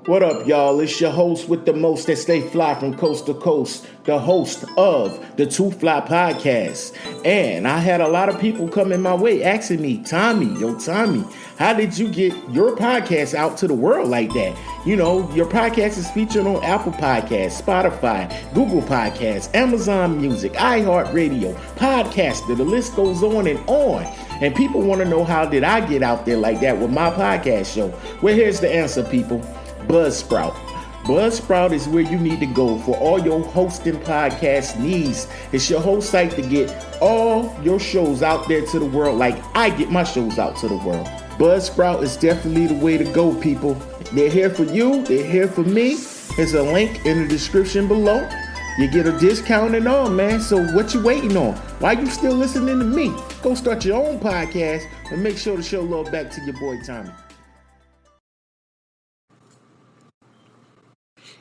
What up, y'all? It's your host with the most that stay fly from coast to coast, the host of the Too Fly Podcast. And I had a lot of people coming my way asking me, Tommy, how did you get your podcast out to the world like that? You know, your podcast is featured on Apple Podcasts, Spotify, Google Podcasts, Amazon Music, iHeartRadio, Podcaster, the list goes on and on. And people want to know, how did I get out there like that with my podcast show? Well, here's the answer, people. Buzzsprout. Buzzsprout is where you need to go for all your hosting podcast needs. It's your whole site to get all your shows out there to the world like I get my shows out to the world. Buzzsprout is definitely the way to go, people. They're here for you. They're here for me. There's a link in the description below. You get a discount and all, man. So what you waiting on? Why you still listening to me? Go start your own podcast and make sure to show love back to your boy Tommy.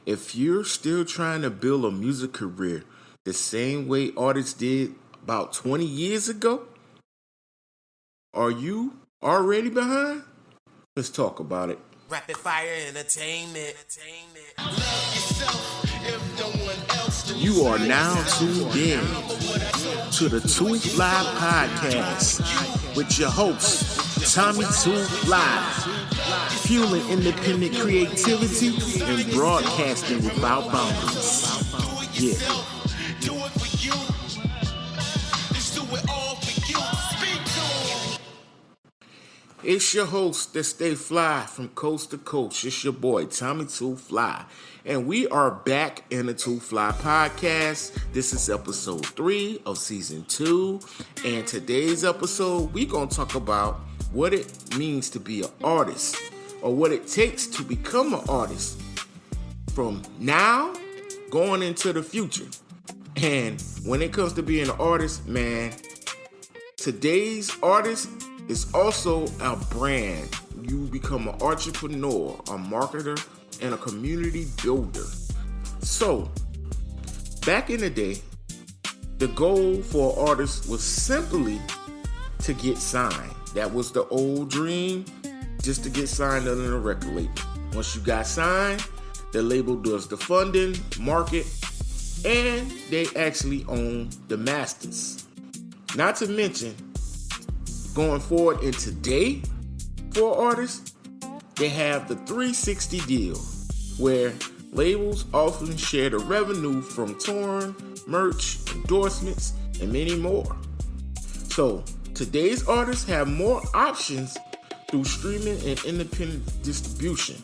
If you're still trying to build a music career the same way artists did about 20 years ago, are you already behind? Let's talk about it. Rapid fire entertainment. You are now tuned in to the Too Fly Podcast with your host, Tommy Too Fly. Fueling independent creativity and broadcasting without boundaries. Yeah. It's your host that stay fly from coast to coast. It's your boy, Tommy Too Fly. And we are back in the Too Fly Podcast. This is episode 3 of season 2. And today's episode, we're going to talk about what it means to be an artist, or what it takes to become an artist from now going into the future. And when it comes to being an artist, man, today's artist is also a brand. You become an entrepreneur, a marketer, and a community builder. So, back in the day, the goal for artists was simply to get signed. That was the old dream, just to get signed under the record label. Once you got signed, the label does the funding, market, and they actually own the masters. Not to mention, going forward in today, for artists, they have the 360 deal, where labels often share the revenue from touring, merch, endorsements, and many more. So, today's artists have more options through streaming and independent distribution.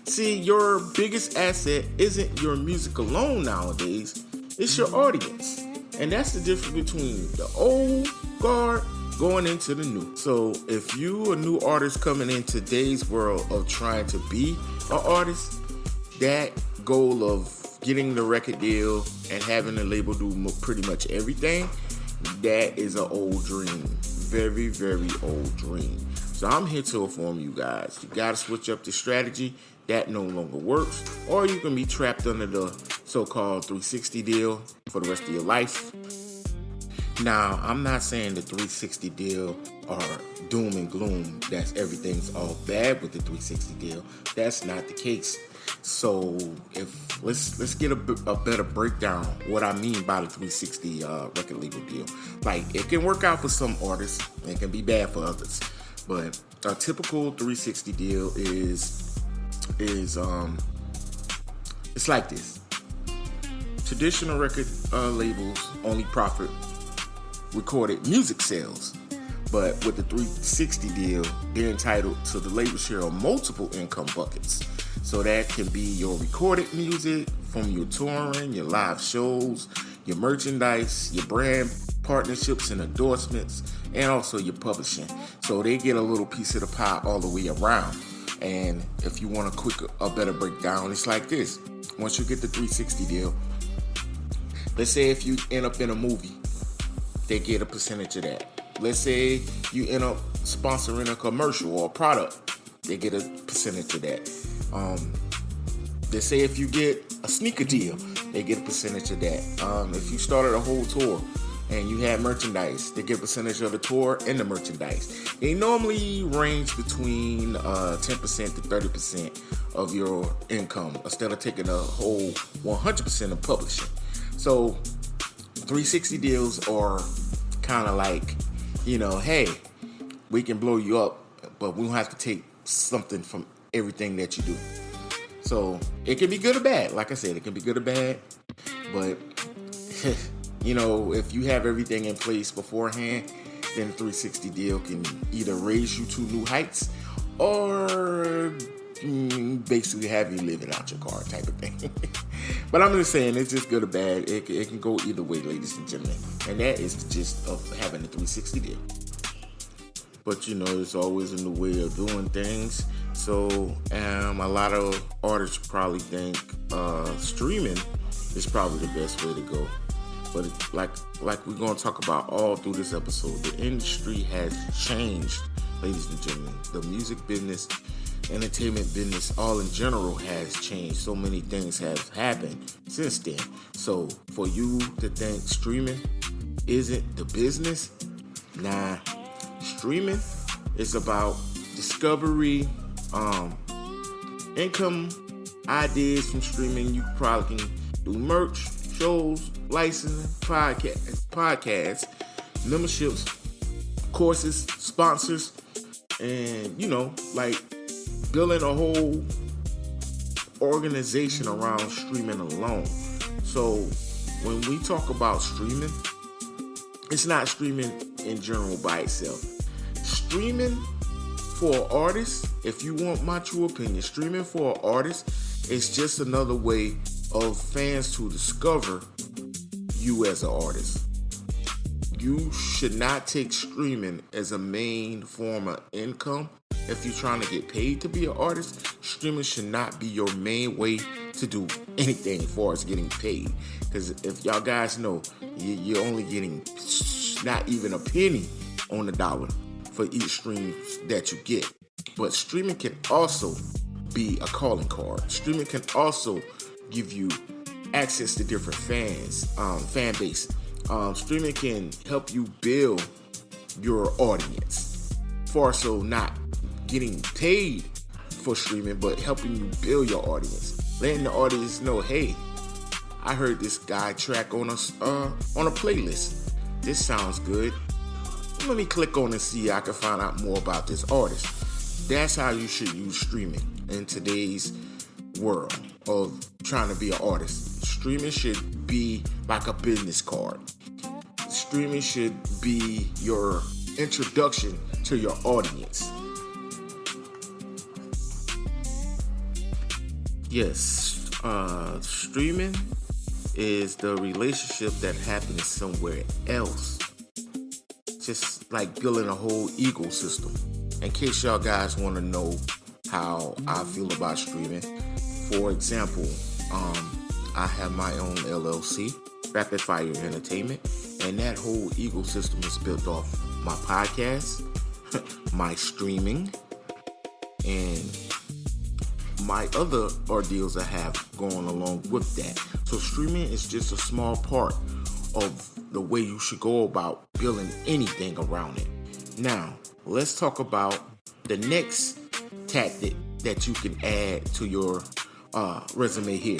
See, your biggest asset isn't your music alone nowadays, it's your audience. And that's the difference between the old guard going into the new. So if you a new artist coming in today's world of trying to be an artist, that goal of getting the record deal and having the label do pretty much everything, that is an old dream. Very, very old dream. So I'm here to inform you guys. You got to switch up the strategy. That no longer works. Or you can be trapped under the so-called 360 deal for the rest of your life. Now, I'm not saying the 360 deal are doom and gloom. That's everything's all bad with the 360 deal. That's not the case. So if let's get a better breakdown what I mean by the 360 record label deal. Like, it can work out for some artists, it can be bad for others. But a typical 360 deal is it's like this. Traditional record labels only profit recorded music sales. But with the 360 deal, they're entitled to the label share of multiple income buckets. So that can be your recorded music from your touring, your live shows, your merchandise, your brand partnerships and endorsements, and also your publishing. So they get a little piece of the pie all the way around. And if you want a better breakdown, it's like this. Once you get the 360 deal, let's say if you end up in a movie, they get a percentage of that. Let's say you end up sponsoring a commercial or a product, they get a percentage of that. Let's say if you get a sneaker deal, they get a percentage of that. If you started a whole tour, and you have merchandise. They get a percentage of the tour and the merchandise. They normally range between 10% to 30% of your income instead of taking a whole 100% of publishing. So 360 deals are kind of like, hey, we can blow you up, but we don't have to take something from everything that you do. So it can be good or bad. Like I said, it can be good or bad, but if you have everything in place beforehand, then a 360 deal can either raise you to new heights or basically have you living out your car type of thing. But I'm just saying, it's just good or bad. It can go either way, ladies and gentlemen. And that is the gist of having a 360 deal. But there's always a new way of doing things. So a lot of artists probably think streaming is probably the best way to go. But like we're going to talk about all through this episode, the industry has changed, ladies and gentlemen. The music business, entertainment business, all in general has changed. So many things have happened since then. So for you to think streaming isn't the business, nah. Streaming is about discovery, income, ideas from streaming. You probably can do merch, shows, licensing, podcasts, memberships, courses, sponsors, and building a whole organization around streaming alone. So when we talk about streaming, it's not streaming in general by itself. Streaming for an artist, if you want my true opinion, streaming for an artist is just another way of fans to discover you as an artist. You should not take streaming as a main form of income. If you're trying to get paid to be an artist, streaming should not be your main way to do anything as far as getting paid. Because if y'all guys know, you're only getting not even a penny on the dollar for each stream that you get. But streaming can also be a calling card. Streaming can also give you access to different fan base. Streaming can help you build your audience. Far so not getting paid for streaming, but helping you build your audience. Letting the audience know, hey, I heard this guy track on a playlist. This sounds good. Let me click on and see I can find out more about this artist. That's how you should use streaming in today's world of trying to be an artist. Streaming should be like a business card. Streaming should be your introduction to your audience. Yes, streaming is the relationship that happens somewhere else. Just like building a whole ecosystem. In case y'all guys want to know how I feel about streaming, for example, I have my own LLC, Rapid Fire Entertainment, and that whole ecosystem is built off my podcast, my streaming, and my other ordeals I have going along with that. So streaming is just a small part of the way you should go about building anything around it. Now, let's talk about the next tactic that you can add to your resume here.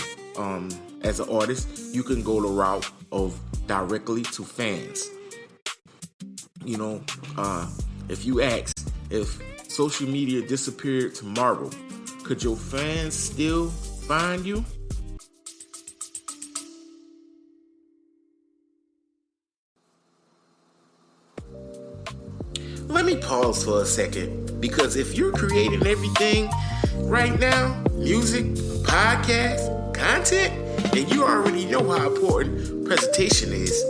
As an artist, you can go the route of directly to fans. If you ask, if social media disappeared tomorrow, could your fans still find you? Let me pause for a second, because if you're creating everything right now, music, podcast, content, and you already know how important presentation is,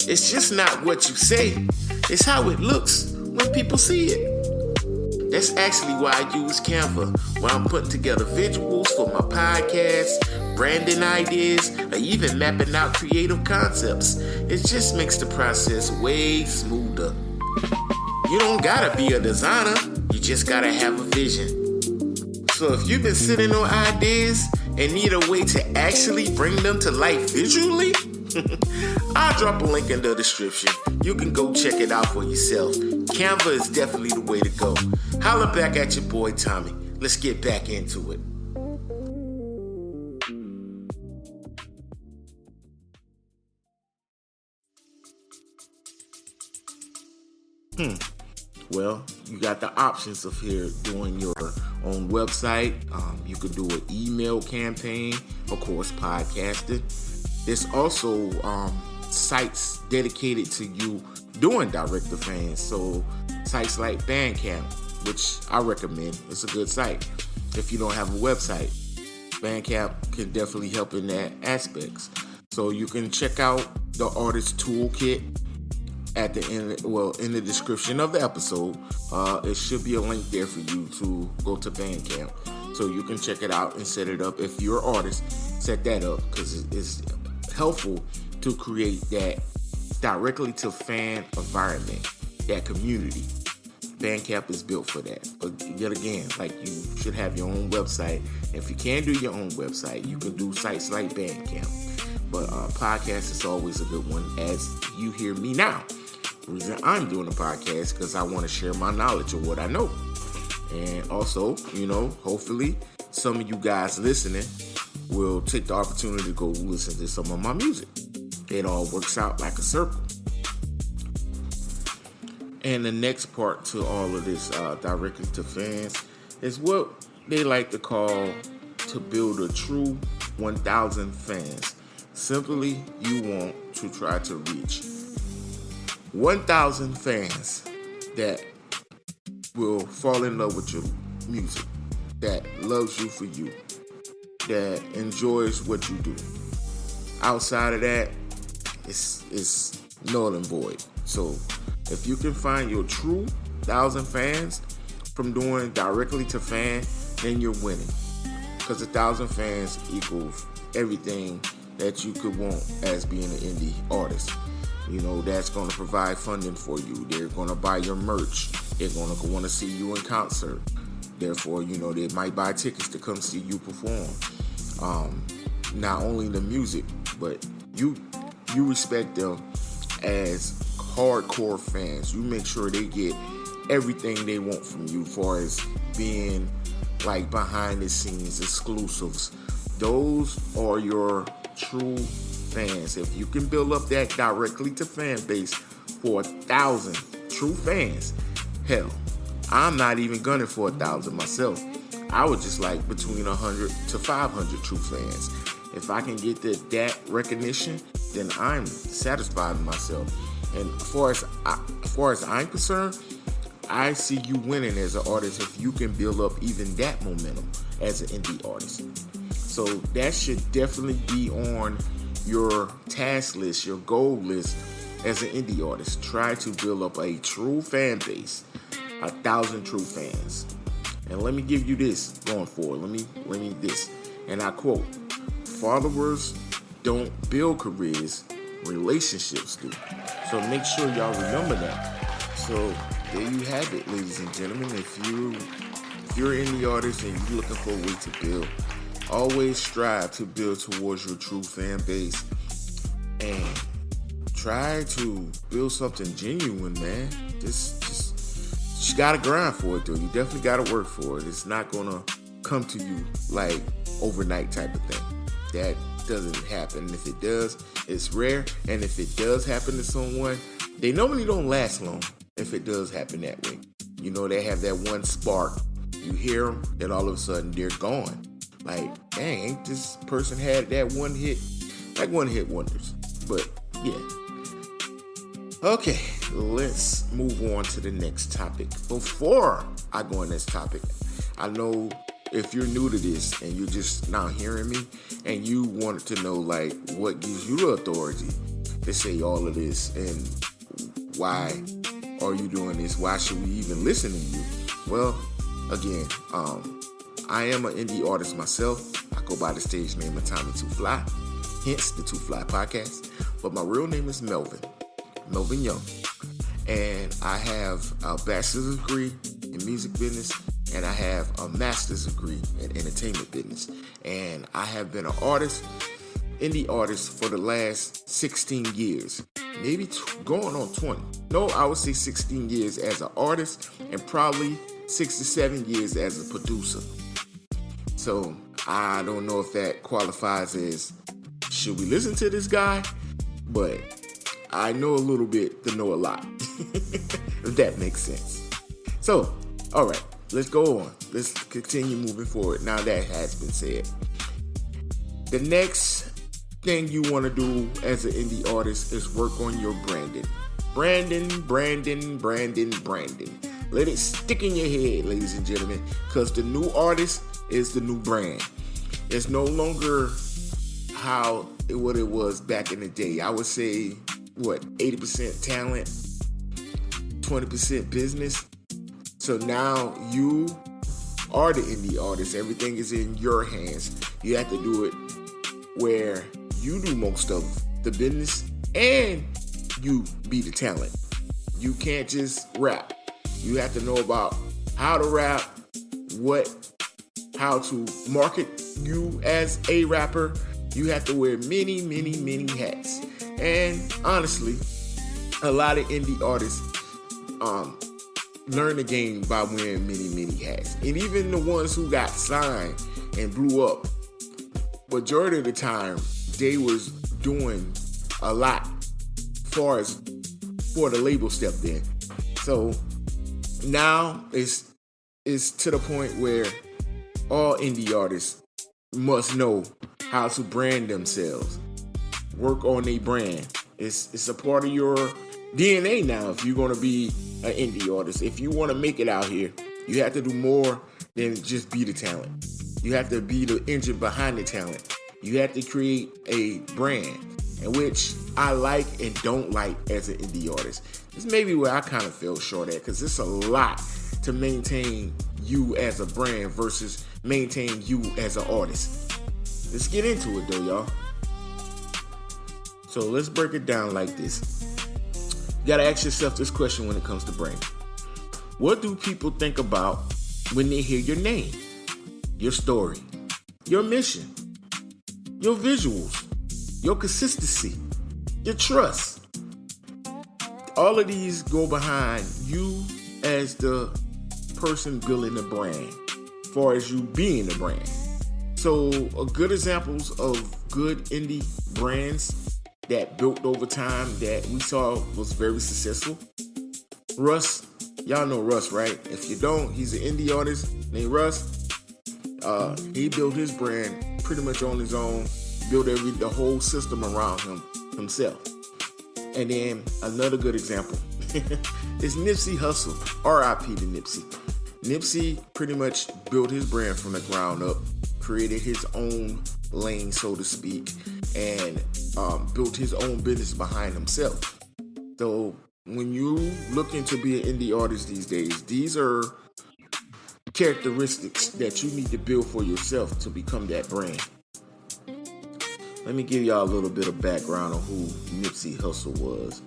it's just not what you say, it's how it looks when people see it. That's actually why I use Canva when I'm putting together visuals for my podcast, branding ideas, or even mapping out creative concepts. It just makes the process way smoother. You don't gotta be a designer, you just gotta have a vision. So if you've been sitting on ideas and need a way to actually bring them to life visually, I'll drop a link in the description. You can go check it out for yourself. Canva is definitely the way to go. Holla back at your boy Tommy. Let's get back into it. Well, you got the options of here doing your own website. You could do an email campaign, of course, podcasting. There's also sites dedicated to you doing direct to fans. So sites like Bandcamp, which I recommend. It's a good site. If you don't have a website, Bandcamp can definitely help in that aspects. So you can check out the Artist Toolkit at the end, in the description of the episode. It should be a link there for you to go to Bandcamp, so you can check it out and set it up. If you're an artist, set that up, because it's helpful to create that directly to fan environment, that community. Bandcamp is built for that. But yet again, like, you should have your own website. If you can't do your own website, you can do sites like Bandcamp. But podcast is always a good one, as you hear me now. The reason I'm doing a podcast because I want to share my knowledge of what I know. And also, hopefully some of you guys listening will take the opportunity to go listen to some of my music. It all works out like a circle. And the next part to all of this directly to fans is what they like to call to build a true 1,000 fans. Simply, you want to try to reach 1,000 fans that will fall in love with your music, that loves you for you, that enjoys what you do. Outside of that, it's null and void. So if you can find your true 1,000 fans from doing directly to fan, then you're winning. Because 1,000 fans equals everything that you could want as being an indie artist. That's going to provide funding for you. They're going to buy your merch. They're going to want to see you in concert. Therefore, they might buy tickets to come see you perform. Not only the music, but you respect them as hardcore fans. You make sure they get everything they want from you, as far as being like behind the scenes exclusives. Those are your true fans. If you can build up that directly to fan base for 1,000 true fans, hell, I'm not even gunning for 1,000 myself. I would just like between 100 to 500 true fans. If I can get that recognition, then I'm satisfied with myself. And as far as I'm concerned, I see you winning as an artist if you can build up even that momentum as an indie artist. So that should definitely be on your task list, your goal list as an indie artist. Try to build up a true fan base, 1,000 true fans. And let me give you this going forward. Let me this. And I quote, "Followers don't build careers, relationships do." So make sure y'all remember that. So there you have it, ladies and gentlemen. If you're an indie artist and you're looking for a way to build, always strive to build towards your true fan base, and try to build something genuine, man. You gotta grind for it, though. You definitely gotta work for it. It's not gonna come to you like overnight type of thing. That doesn't happen. If it does, it's rare. And if it does happen to someone, they normally don't last long. If it does happen that way, they have that one spark. You hear them, then all of a sudden they're gone. Like, dang, ain't this person had that one hit? Like one hit wonders. But yeah. Okay, let's move on to the next topic. Before I go on this topic, I know if you're new to this and you're just now hearing me and you wanted to know, like, what gives you the authority to say all of this and why are you doing this? Why should we even listen to you? Well, again, I am an indie artist myself. I go by the stage name of Tommy Too Fly, hence the Too Fly podcast. But my real name is Melvin Young. And I have a bachelor's degree in music business, and I have a master's degree in entertainment business. And I have been an artist indie artist for the last 16 years, maybe going on 20. No, I would say 16 years as an artist and probably 6 to 7 years as a producer. So I don't know if that qualifies as should we listen to this guy, but I know a little bit to know a lot, if that makes sense. So, all right, let's go on. Let's continue moving forward now that has been said. The next thing you want to do as an indie artist is work on your branding. Branding. Let it stick in your head, ladies and gentlemen, because the new artist is the new brand. It's no longer what it was back in the day. I would say, 80% talent, 20% business. So now you are the indie artist. Everything is in your hands. You have to do it where you do most of the business and you be the talent. You can't just rap. You have to know about how to rap, how to market you as a rapper. You have to wear many hats. And honestly, a lot of indie artists learn the game by wearing many hats. And even the ones who got signed and blew up, majority of the time, they was doing a lot for the label stepped in. So now it's to the point where all indie artists must know how to brand themselves. Work on a brand. It's a part of your DNA now if you're going to be an indie artist. If you want to make it out here, you have to do more than just be the talent. You have to be the engine behind the talent. You have to create a brand, and which I like and don't like as an indie artist. This may be where I kind of fell short at, because it's a lot to maintain you as a brand versus maintain you as an artist. Let's get into it though, y'all. So let's break it down like this. You gotta ask yourself this question when it comes to branding. What do people think about when they hear your name, your story, your mission, your visuals, your consistency, your trust? All of these go behind you as the person building the brand, as far as you being the brand. So good examples of good indie brands that built over time that we saw was very successful. Russ, y'all know Russ, right? If you don't, he's an indie artist named Russ. He built his brand pretty much on his own, built the whole system around himself. And then another good example is Nipsey Hussle, R.I.P. to Nipsey. Nipsey pretty much built his brand from the ground up, created his own lane, so to speak, and built his own business behind himself. So when you looking to be an indie artist these days, these are characteristics that you need to build for yourself to become that brand. Let me give y'all a little bit of background on who Nipsey Hussle was.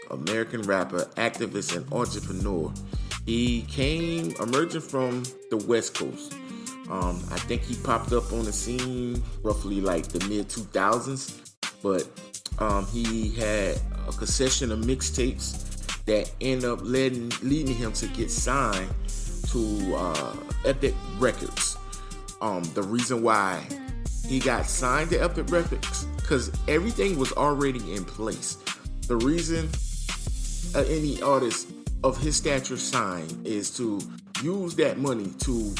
American rapper, activist, and entrepreneur. He came emerging from the West Coast. I think he popped up on the scene roughly like the mid-2000s, but he had a concession of mixtapes that ended up leading him to get signed to Epic Records. The reason why he got signed to Epic Records, because everything was already in place. The reason any artist of his stature signed is to use that money to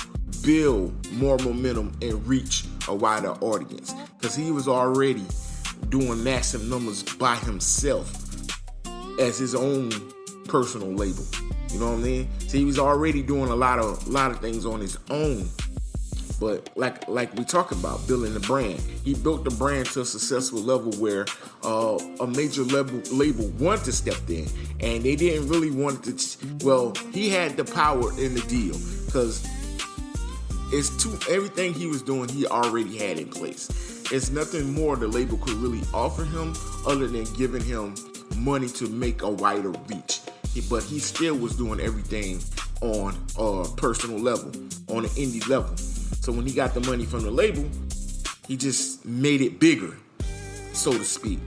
build more momentum and reach a wider audience, because he was already doing massive numbers by himself as his own personal label. You know what I mean? So he was already doing a lot of things on his own. But like we talk about building the brand, he built the brand to a successful level where a major label wanted to step in, and they didn't really want to. Well, he had the power in the deal, because everything he was doing, he already had in place. It's nothing more the label could really offer him other than giving him money to make a wider reach. But he still was doing everything on a personal level, on an indie level. So when he got the money from the label, He just made it bigger, so to speak.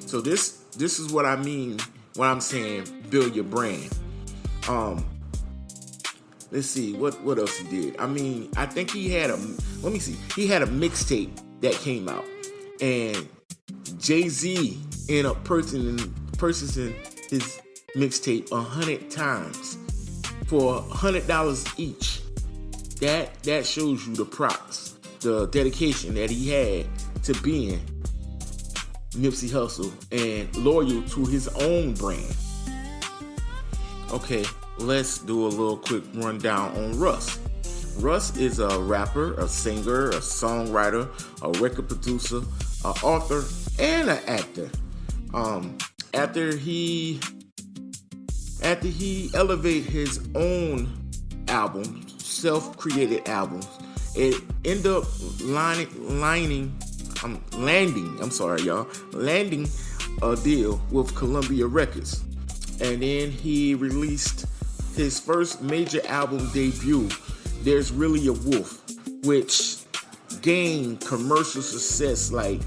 So this is what I mean when I'm saying build your brand. Let's see what else he did. I mean, I think he had a mixtape that came out, and Jay-Z ended up purchasing his mixtape 100 times for $100 each. That shows you the props, the dedication that he had to being Nipsey Hussle and loyal to his own brand. Okay, let's do a little quick rundown on Russ. Russ is a rapper, a singer, a songwriter, a record producer, an author, and an actor. After he elevated his own album, self-created albums, it ended up landing a deal with Columbia Records. And then he released his first major album debut, There's Really a Wolf, which gained commercial success like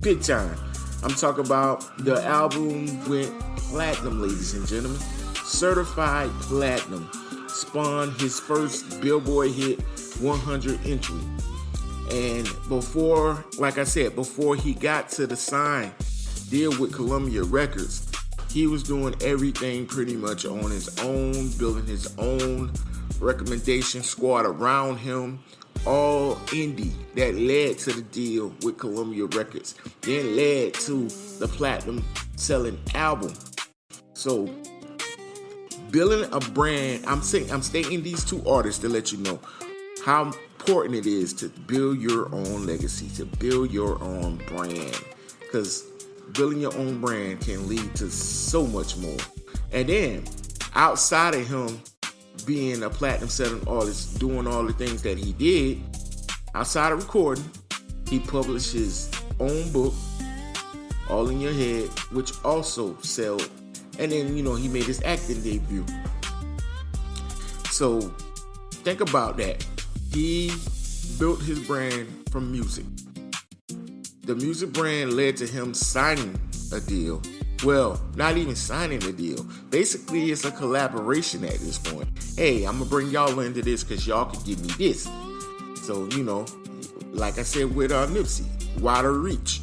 big time. I'm talking about the album went platinum, ladies and gentlemen. Certified platinum. Spawned his first Billboard Hit 100 entry. And before he got to the sign deal with Columbia Records, he was doing everything pretty much on his own, building his own recommendation squad around him, all indie, that led to the deal with Columbia Records, then led to the platinum selling album. So building a brand, I'm stating these two artists to let you know how important it is to build your own legacy, to build your own brand, because building your own brand can lead to so much more. And then outside of him being a platinum selling artist, doing all the things that he did, outside of recording, he published his own book, All in Your Head, which also sold. And then, he made his acting debut. So think about that. He built his brand from music. The music brand led to him signing a deal. Well, not even signing a deal. Basically, it's a collaboration at this point. Hey, I'm going to bring y'all into this because y'all can give me this. So, like I said with Nipsey, wider reach.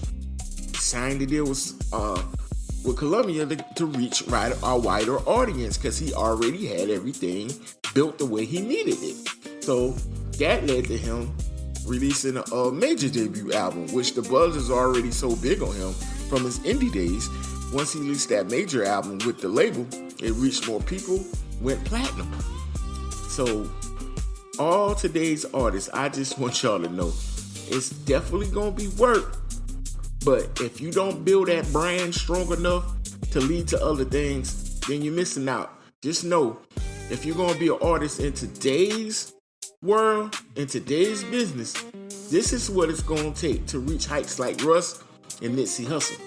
Signed the deal with Columbia to reach a wider audience because he already had everything built the way he needed it. So that led to him releasing a major debut album, which the buzz is already so big on him from his indie days. Once he released that major album with the label, it reached more people, went platinum. So all today's artists, I just want y'all to know, it's definitely going to be work. But if you don't build that brand strong enough to lead to other things, then you're missing out. Just know, if you're going to be an artist in today's world, in today's business, this is what it's going to take to reach heights like Russ and Nipsey Hussle.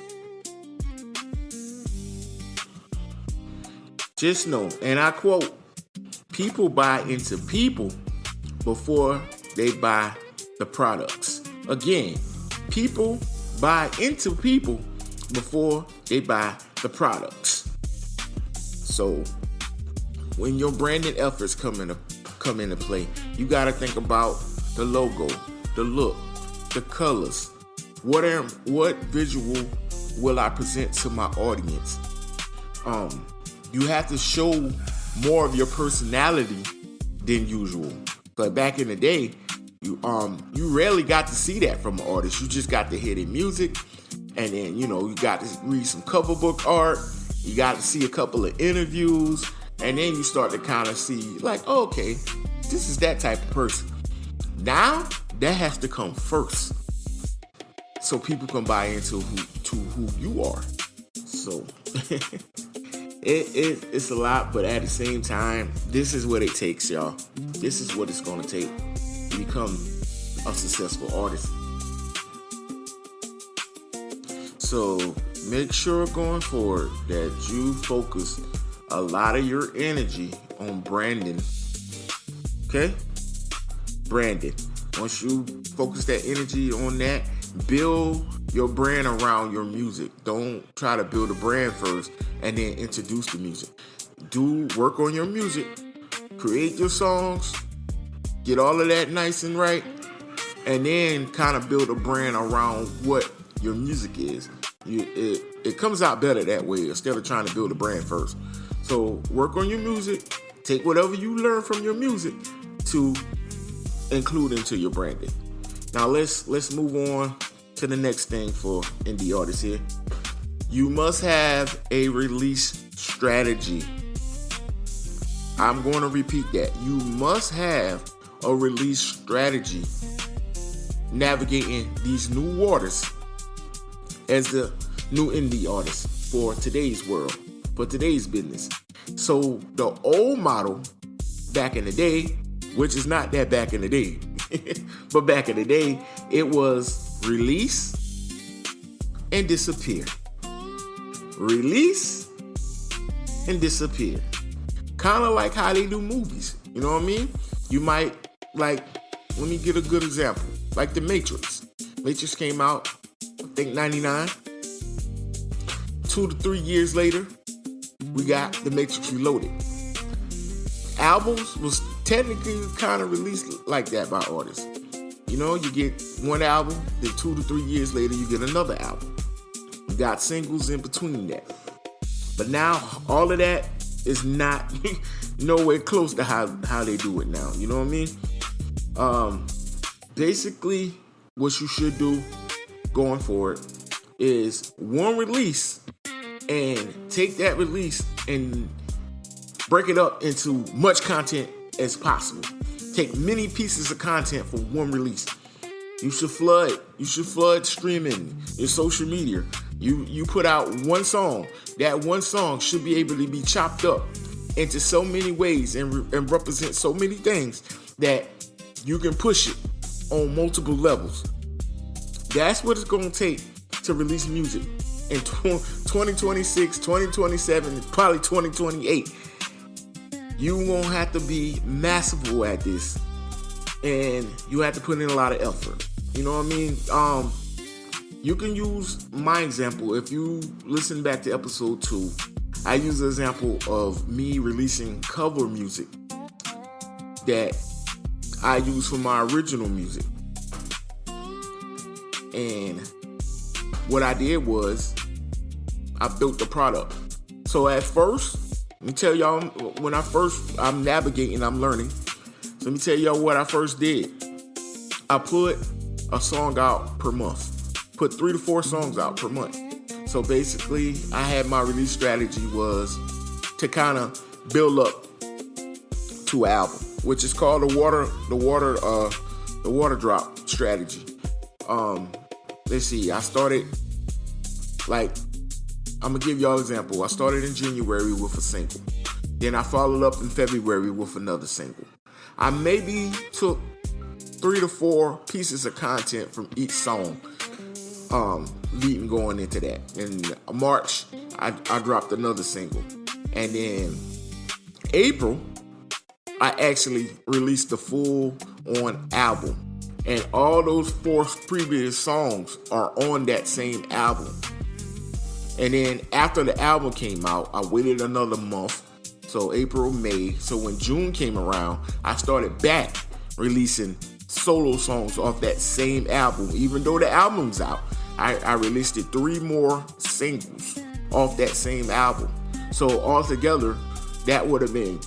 Just know, and I quote, people buy into people before they buy the products. Again, people buy into people before they buy the products. So when your branding efforts come into play, you got to think about the logo, the look, the colors. What visual will I present to my audience? You have to show more of your personality than usual. But back in the day, you rarely got to see that from an artist. You just got to hear their music, and then you got to read some cover book art. You got to see a couple of interviews, and then you start to kind of see like, oh, okay, this is that type of person. Now that has to come first, so people can buy into who you are. So it's a lot, but at the same time, this is what it takes, y'all. This is what it's going to take to become a successful artist. So make sure going forward that you focus a lot of your energy on branding. Okay? Branding. Once you focus that energy on that, Build your brand around your music. Don't try to build a brand first and then introduce the music. Do work on your music, create your songs, get all of that nice and right, and then kind of build a brand around what your music is. It comes out better that way instead of trying to build a brand first. So work on your music, take whatever you learn from your music to include into your branding. Now let's move on to the next thing for indie artists here. You must have a release strategy. I'm going to repeat that. You must have a release strategy navigating these new waters as the new indie artist for today's world, for today's business. So the old model back in the day, which is not that back in the day, but back in the day, it was release and disappear. Release and disappear. Kind of like how they do movies. You know what I mean? You might, let me get a good example. Like The Matrix. Matrix came out, I think, 99. 2 to 3 years later, we got The Matrix Reloaded. Albums was technically kind of released like that by artists. You know, you get one album, then 2 to 3 years later, you get another album. You got singles in between that. But now, all of that is not nowhere close to how they do it now. You know what I mean? Basically, what you should do going forward is one release and take that release and break it up into much content as possible. Take many pieces of content from one release. You should flood streaming, your social media. You put out one song. That one song should be able to be chopped up into so many ways and represent so many things that you can push it on multiple levels. That's what it's going to take to release music in 2026, 2027, probably 2028. You won't have to be masterful at this, and you have to put in a lot of effort. You know what I mean? You can use my example. If you listen back to episode 2, I use an example of me releasing cover music that I use for my original music. And what I did was I built the product. So at first, let me tell y'all, when I'm navigating, I'm learning. So let me tell y'all what I first did. I put a song out per month. Put 3 to 4 songs out per month. So basically, I had my release strategy was to kind of build up to an album, which is called the water drop strategy. Let's see. I started I'm gonna give y'all an example. I started in January with a single. Then I followed up in February with another single. I maybe took 3 to 4 pieces of content from each song, leading going into that. In March, I dropped another single. And then April, I actually released the full-on album. And all those 4 previous songs are on that same album. And then after the album came out, I waited another month. So April, May. So when June came around, I started back releasing solo songs off that same album. Even though the album's out, I released 3 more singles off that same album. So altogether, that would have been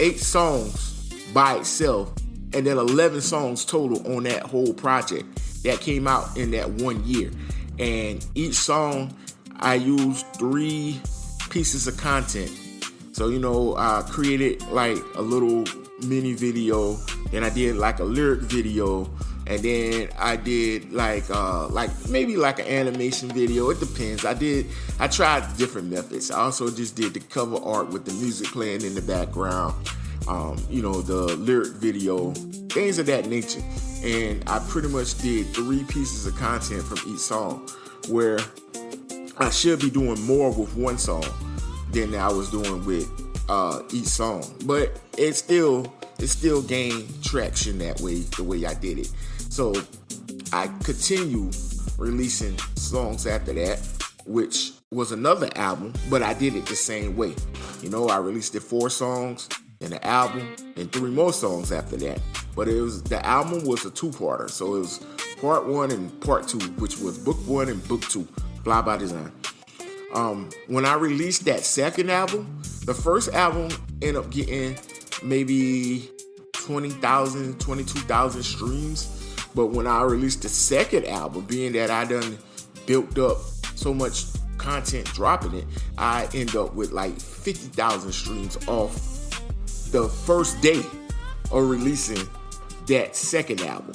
8 songs by itself, and then 11 songs total on that whole project that came out in that 1 year. And each song, I used 3 pieces of content. So, I created like a little mini video, then I did like a lyric video, and then I did like maybe like an animation video. It depends. I tried different methods. I also just did the cover art with the music playing in the background, the lyric video, things of that nature. And I pretty much did 3 pieces of content from each song, where I should be doing more with one song than I was doing with each song. But it still gained traction that way, the way I did it. So I continue releasing songs after that, which was another album, but I did it the same way. I released 4 songs in the album and 3 more songs after that. But the album was a 2-parter, so it was part 1 and part 2, which was book 1 and book 2, Fly by Design. When I released that second album, the first album ended up getting maybe 20,000, 22,000 streams. But when I released the second album, being that I done built up so much content dropping it, I end up with like 50,000 streams off the first day of releasing that second album.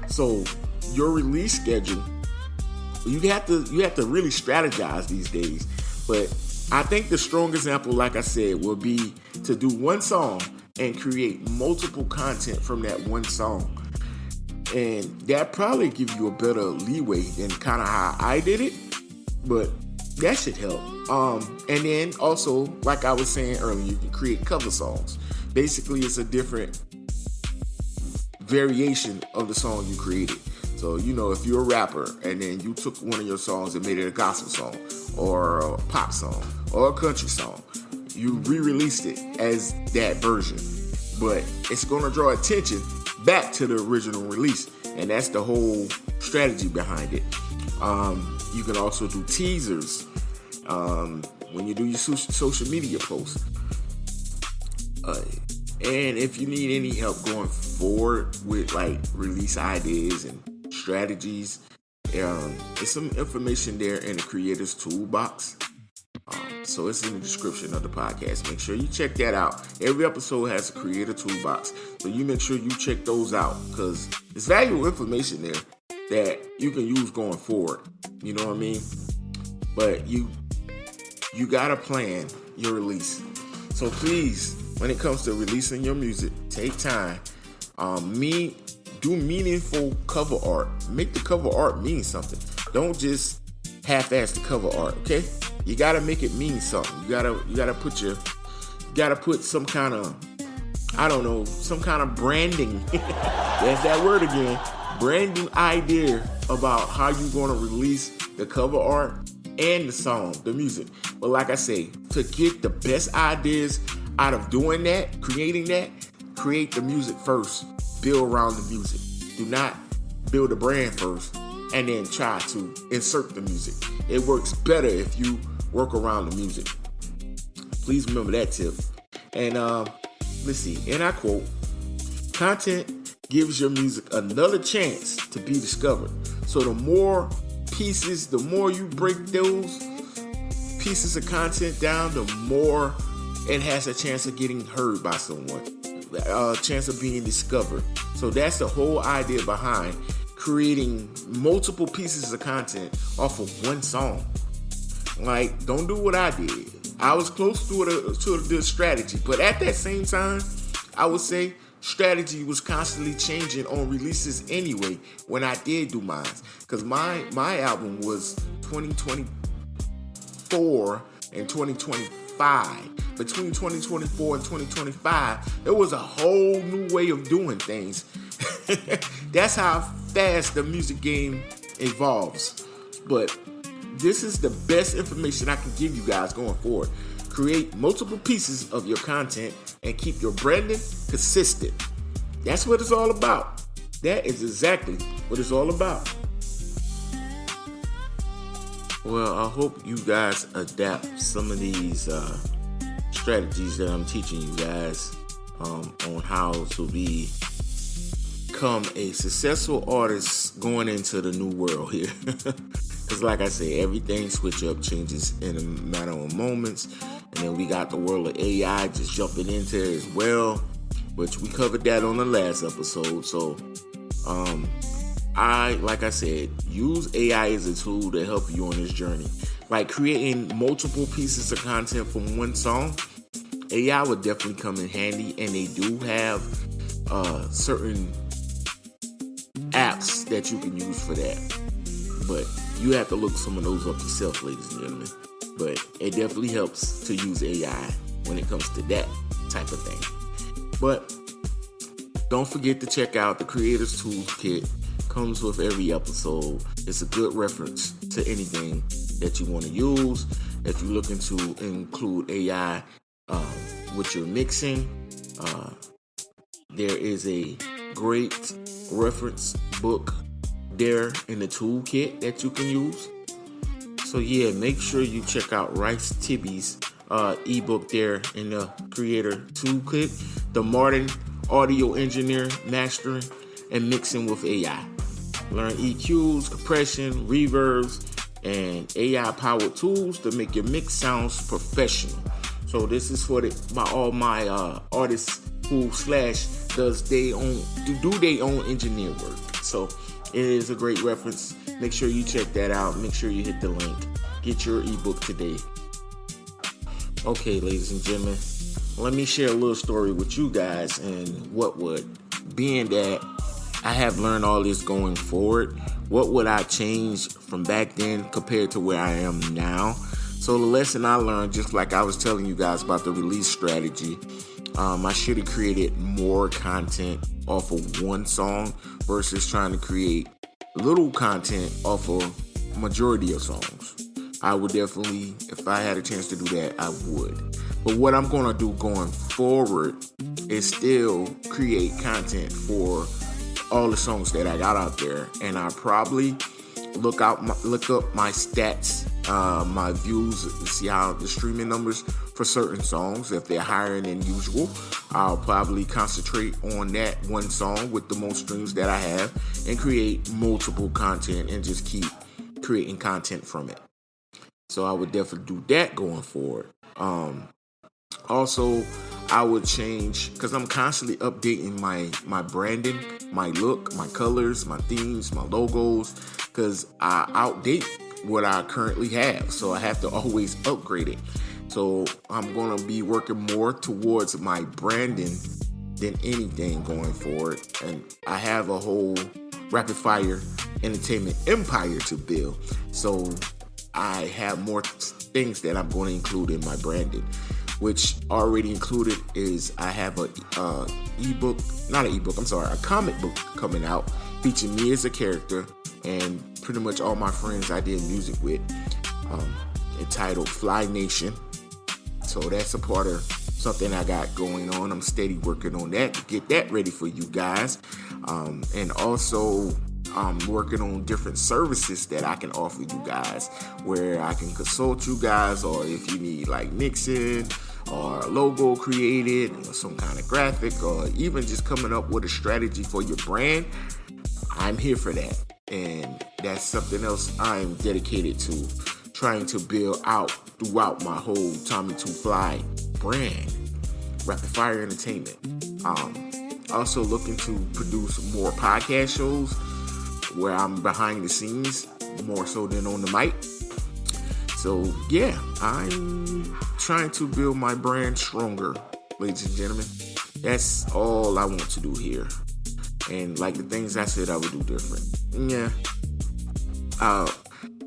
So your release schedule, you have to really strategize these days. But I think the strong example, like I said, will be to do one song and create multiple content from that one song. And that probably give you a better leeway than kind of how I did it, but that should help. And then also, like I was saying earlier, you can create cover songs. Basically, it's a different variation of the song you created. So, if you're a rapper and then you took one of your songs and made it a gospel song or a pop song or a country song, you re-released it as that version. But it's going to draw attention back to the original release, and that's the whole strategy behind it. You can also do teasers when you do your social media posts. And if you need any help going forward with like release ideas and strategies, there's some information there in the Creators Toolbox. So it's in the description of the podcast. Make sure you check that out. Every episode has a Creator Toolbox, so you make sure you check those out because there's valuable information there that you can use going forward. You know what I mean? But you gotta plan your release. So please, when it comes to releasing your music, take time. Do meaningful cover art. Make the cover art mean something. Don't just half-ass the cover art, okay? You gotta make it mean something. You gotta put some kind of, some kind of branding. That's that word again. Branding idea about how you're gonna release the cover art and the song, the music. But like I say, to get the best ideas out of doing that, creating that, create the music first. Build around the music. Do not build a brand first and then try to insert the music. It works better if you work around the music. Please remember that tip. And let's see, and I quote, content gives your music another chance to be discovered. So the more pieces, the more you break those pieces of content down, the more it has a chance of getting heard by someone, a chance of being discovered. So that's the whole idea behind creating multiple pieces of content off of one song. Like, don't do what I did. I was close to the strategy, but at that same time, I would say strategy was constantly changing on releases anyway when I did do mine. Because my album was 2024 and 2025. Between 2024 and 2025, there was a whole new way of doing things. That's how fast the music game evolves. But this is the best information I can give you guys going forward. Create multiple pieces of your content and keep your branding consistent. That's what it's all about. That is exactly what it's all about. Well, I hope you guys adapt some of these strategies that I'm teaching you guys on how to become a successful artist going into the new world here. Because like I say, everything switch up, changes in a matter of moments. And then we got the world of AI just jumping into it as well, which we covered that on the last episode. So like I said, use AI as a tool to help you on this journey. Like creating multiple pieces of content from one song, AI would definitely come in handy, and they do have certain apps that you can use for that. But you have to look some of those up yourself, ladies and gentlemen. But it definitely helps to use AI when it comes to that type of thing. But don't forget to check out the Creators Toolkit comes with every episode. It's a good reference to anything that you want to use. If you're looking to include AI with your mixing, there is a great reference book there in the toolkit that you can use. So yeah, make sure you check out Rice Tibby's ebook there in the Creator Toolkit, The Modern Audio Engineer Mastering and Mixing with AI. Learn EQs, compression, reverbs, and AI-powered tools to make your mix sounds professional. So this is for all my artists who do their own engineer work. So it is a great reference. Make sure you check that out. Make sure you hit the link. Get your ebook today. Okay, ladies and gentlemen, let me share a little story with you guys and being that I have learned all this going forward, what would I change from back then compared to where I am now? So the lesson I learned, just like I was telling you guys about the release strategy, I should have created more content off of one song versus trying to create little content off of majority of songs. I would definitely, if I had a chance to do that, I would. But what I'm going to do going forward is still create content for all the songs that I got out there. And I probably look up my stats, my views, see how the streaming numbers for certain songs. If they're higher than usual, I'll probably concentrate on that one song with the most streams that I have and create multiple content and just keep creating content from it. So I would definitely do that going forward. Also, I would change, because I'm constantly updating my branding, my look, my colors, my themes, my logos, because I outdate what I currently have. So I have to always upgrade it. So I'm going to be working more towards my branding than anything going forward. And I have a whole Rapid Fire Entertainment empire to build. So I have more things that I'm going to include in my branding, which already included is I have a comic book coming out featuring me as a character and pretty much all my friends I did music with, entitled Fly Nation. So that's a part of something I got going on. I'm steady working on that to get that ready for you guys. And also I'm working on different services that I can offer you guys, where I can consult you guys, or if you need like mixing or a logo created or some kind of graphic, or even just coming up with a strategy for your brand, I'm here for that. And that's something else I'm dedicated to trying to build out throughout my whole Tommy Too Fly brand, Rapid Fire Entertainment. Also looking to produce more podcast shows where I'm behind the scenes more so than on the mic. So yeah, I'm trying to build my brand stronger, ladies and gentlemen. That's all I want to do here. And like the things I said I would do different. Yeah.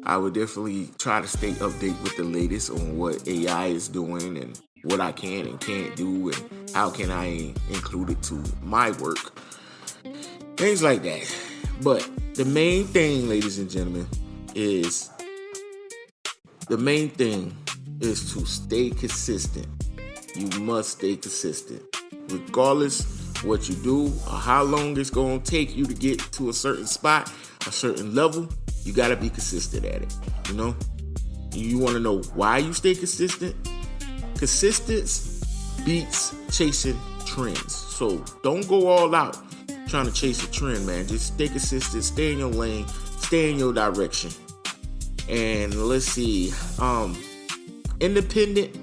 I would definitely try to stay updated with the latest on what AI is doing and what I can and can't do and how can I include it to my work. Things like that. But the main thing, ladies and gentlemen, is to stay consistent. You must stay consistent. Regardless what you do or how long it's going to take you to get to a certain spot, a certain level, you got to be consistent at it. You know? You want to know why you stay consistent? Consistency beats chasing trends. So don't go all out trying to chase a trend, man. Just stay consistent, stay in your lane, stay in your direction. And let's see, independent,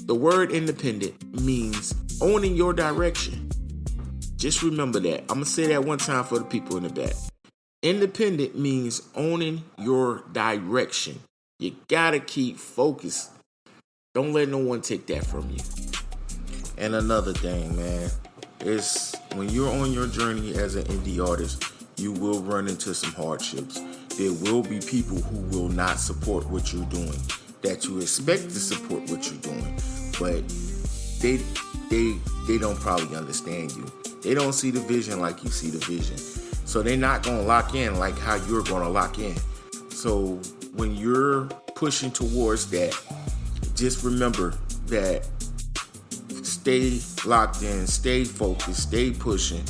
the word independent means owning your direction. Just remember that. I'm going to say that one time for the people in the back. Independent means owning your direction. You got to keep focused. Don't let no one take that from you. And another thing, man, is when you're on your journey as an indie artist, you will run into some hardships. There will be people who will not support what you're doing, that you expect to support what you're doing, but they don't probably understand you. They don't see the vision like you see the vision. So they're not going to lock in like how you're going to lock in. So when you're pushing towards that, just remember that stay locked in, stay focused, stay pushing,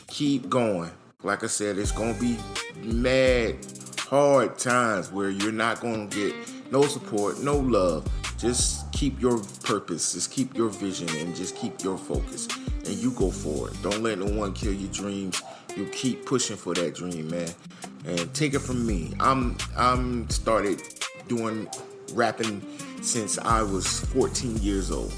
keep going. Like I said, it's going to be mad hard times where you're not going to get no support, no love. Just keep your purpose, just keep your vision, and just keep your focus. And you go for it. Don't let no one kill your dreams. You keep pushing for that dream, man. And take it from me. I'm started doing rapping since I was 14 years old.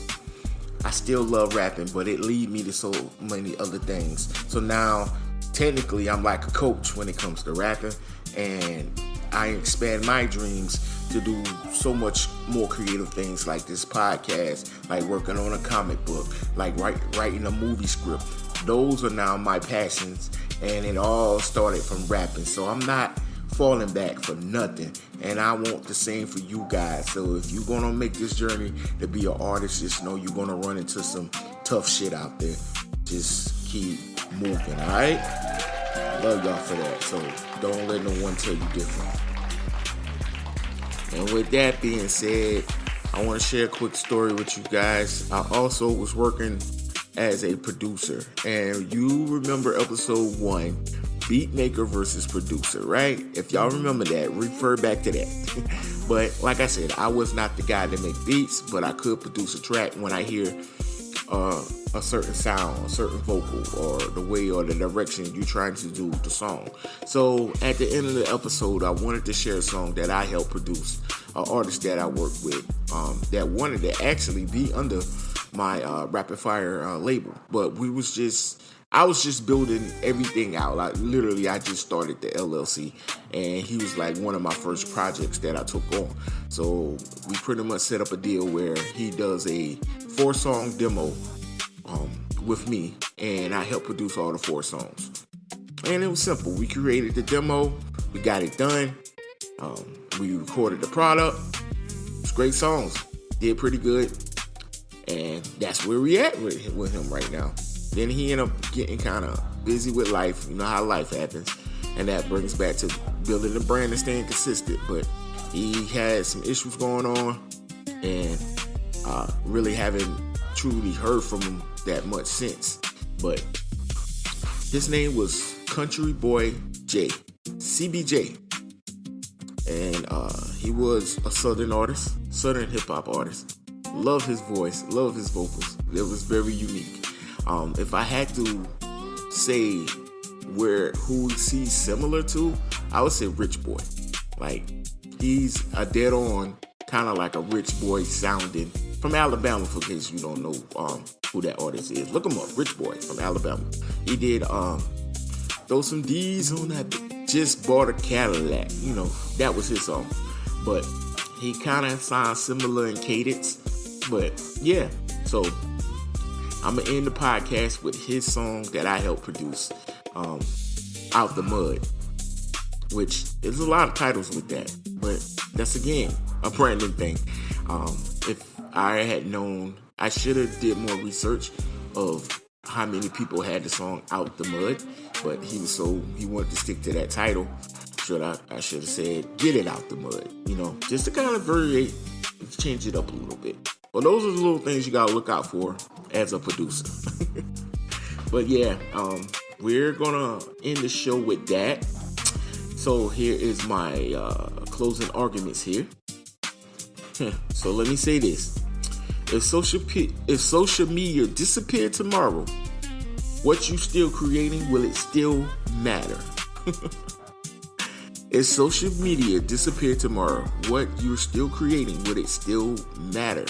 I still love rapping, but it lead me to so many other things. So now, technically, I'm like a coach when it comes to rapping, and I expand my dreams to do so much more creative things like this podcast, like working on a comic book, like writing a movie script. Those are now my passions, and it all started from rapping. So I'm not falling back for nothing, and I want the same for you guys. So if you're gonna make this journey to be an artist, just know you're gonna run into some tough shit out there. Just keep moving, all right? Love y'all for that. So don't let no one tell you different. And with that being said, I want to share a quick story with you guys. I also was working as a producer, and you remember episode 1, beat maker versus producer, right? If y'all remember that, refer back to that. But like I said, I was not the guy to make beats, but I could produce a track when I hear a certain sound, a certain vocal, or the way or the direction you're trying to do the song. So at the end of the episode, I wanted to share a song that I helped produce, an artist that I work with, that wanted to actually be under my Rapid Fire label. But I was just building everything out. I just started the LLC, and he was like one of my first projects that I took on. So we pretty much set up a deal where he does a 4-song demo with me, and I helped produce all the 4 songs. And it was simple. We created the demo, we got it done, we recorded the product. It's great songs, did pretty good, and that's where we at with him right now. Then he ended up getting kind of busy with life. You know how life happens. And that brings back to building the brand and staying consistent. But he had some issues going on, and really haven't truly heard from him that much since. But his name was Country Boy J, CBJ. And he was a Southern artist, Southern hip-hop artist. Love his voice, love his vocals. It was very unique. If I had to say who he's similar to, I would say Rich Boy. Like, he's a dead on, kind of like a Rich Boy sounding, from Alabama, for case you don't know who that artist is. Look him up, Rich Boy from Alabama. He did Throw Some D's on That, Just Bought a Cadillac. You know, that was his song. But he kind of sounds similar in cadence. But yeah, so I'm going to end the podcast with his song that I helped produce, Out the Mud, which there's a lot of titles with that, but that's, again, a Brandon thing. If I had known, I should have did more research of how many people had the song Out the Mud, but he wanted to stick to that title. I should have said Get It Out the Mud, you know, just to kind of change it up a little bit. Well, those are the little things you gotta look out for as a producer. But yeah, we're gonna end the show with that. So here is my closing arguments here. So let me say this. If social media disappeared tomorrow, what you still creating, will it still matter? If social media disappeared tomorrow, what you're still creating, would it still matter?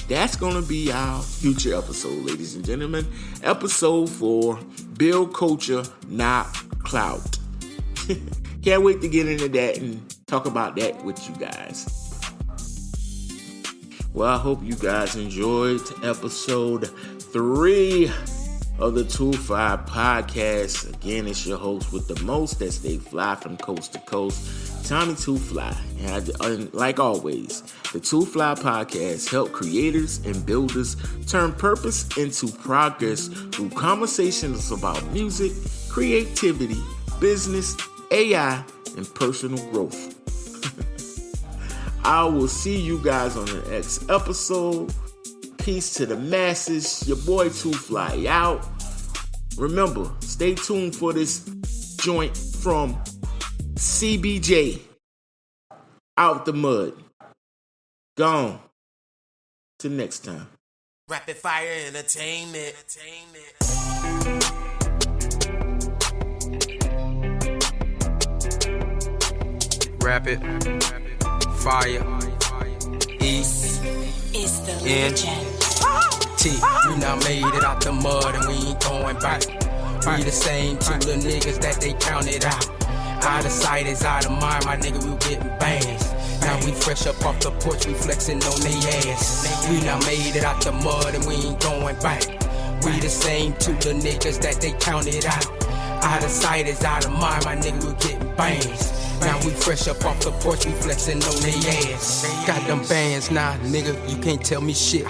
That's going to be our future episode, ladies and gentlemen. Episode 4, Build Culture, Not Clout. Can't wait to get into that and talk about that with you guys. Well, I hope you guys enjoyed episode 3 of the Too Fly Podcast. Again, it's your host with the most that stay fly from coast to coast, Tommy Too Fly. And like always, the Too Fly Podcast help creators and builders turn purpose into progress through conversations about music, creativity, business, AI, and personal growth. I will see you guys on the next episode. Peace to the masses. Your boy Too Fly out. Remember, stay tuned for this joint from CBJ. Out the mud. Gone. Till next time. Rapid Fire Entertainment. Rapid Fire East It's the N legend. T. We now made it out the mud and we ain't going back. We the same two little niggas that they counted out. Out of sight is out of mind, my nigga, we getting bands. Now we fresh up off the porch, we flexing on they ass. We now made it out the mud and we ain't going back. We the same two little niggas that they counted out. Out of sight is out of mind, my nigga, we getting bands. Now we fresh up off the porch, we flexing on they ass. Got them bands now, nigga, you can't tell me shit.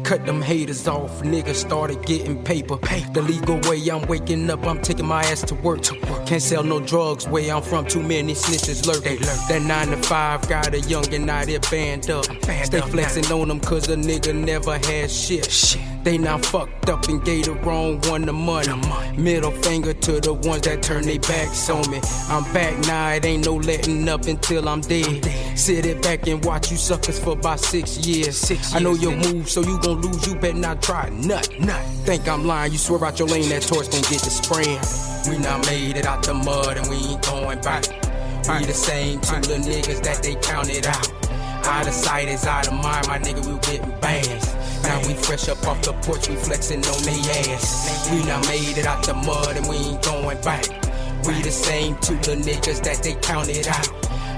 Cut them haters off, nigga, started getting paper. The legal way I'm waking up, I'm taking my ass to work. Can't sell no drugs, where I'm from, too many snitches lurk. That 9 to 5 got a youngin' out here band up. Stay flexing on them cause a nigga never had shit. They now fucked up and gave the wrong one the money. Middle finger to the ones that turn their backs on me. I'm back now, it ain't no letting up until I'm dead. Sit it back and watch you suckers for about 6 years. I know your moves, so you gon' lose, you better not try nothing. Think I'm lying, you swear out your lane, that torch gon' get the spraying. We now made it out the mud and we ain't going back. We the same two little niggas that they counted out. Out of sight is out of mind, my nigga, we getting bands. Now we fresh up off the porch, we flexing on they ass. We now made it out the mud and we ain't going back. We the same two little niggas that they counted out.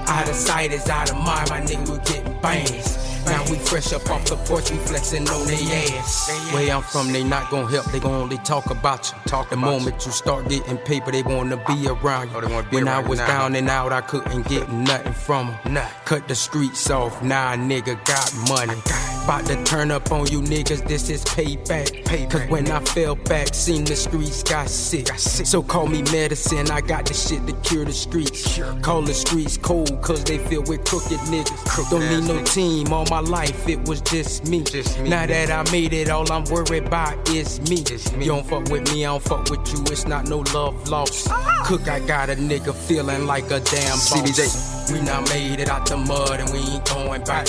Out of sight is out of mind, my nigga, we getting bands. Now we fresh up off the porch, we flexing on they ass. Where I'm from, they not gon' help, they gon' only talk about you. The moment you start getting paper, they wanna be around you. When I was down and out, I couldn't get nothing from them. Cut the streets off, now a nigga got money. About to turn up on you niggas, this is payback. Cause when I fell back, seen the streets got sick. So call me medicine, I got the shit to cure the streets. Call the streets cold, cause they filled with crooked niggas. Don't need no team, all my life it was just me. Now that I made it, all I'm worried about is me. You don't fuck with me, I don't fuck with you, it's not no love lost. Cook, I got a nigga feeling like a damn boss. We now made it out the mud and we ain't going back.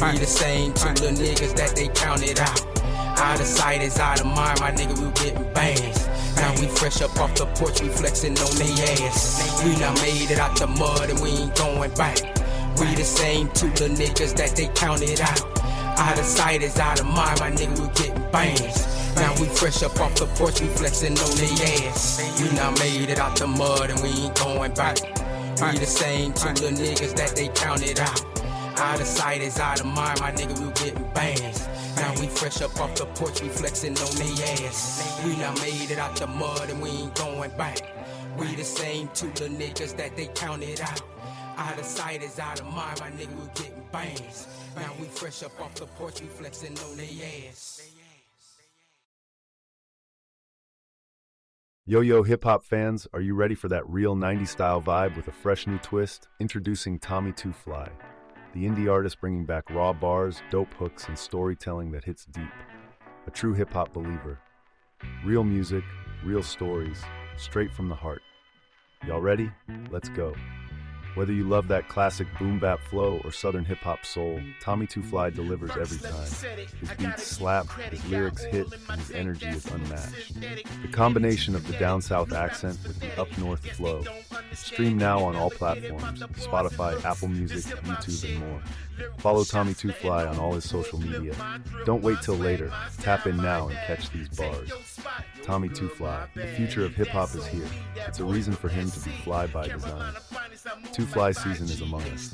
We the same two little niggas that they counted out. Out of sight is out of mind, my nigga, we getting bands. Now we fresh up off the porch, we flexing on they ass. We now made it out the mud and we ain't going back. We the same two little niggas that they counted out. Out of sight is out of mind, my nigga, we getting bands. Now we fresh up off the porch, we flexing on they ass. We now made it out the mud and we ain't going back. We the same two little niggas that they counted out. Out of sight is out of mind, my nigga, we getting bands. Now we fresh up off the porch, we flexing on they ass. We now made it out the mud and we ain't going back. We the same two little niggas that they counted out. Out of sight is out of mind, my nigga, we getting bands. Now we fresh up off the porch, we flexing on they ass. Yo, hip-hop fans, are you ready for that real 90s style vibe with a fresh new twist? Introducing Tommy Too Fly, the indie artist bringing back raw bars, dope hooks, and storytelling that hits deep. A true hip-hop believer. Real music, real stories, straight from the heart. Y'all ready? Let's go. Whether you love that classic boom-bap flow or southern hip-hop soul, Tommy Too Fly delivers every time. His beats slap, his lyrics hit, and his energy is unmatched. The combination of the down-south accent with the up-north flow. Stream now on all platforms, Spotify, Apple Music, YouTube, and more. Follow Tommy Too Fly on all his social media. Don't wait till later. Tap in now and catch these bars. Tommy Too Fly, the future of hip-hop is here. It's a reason for him to be fly by design. Too Fly season is among us.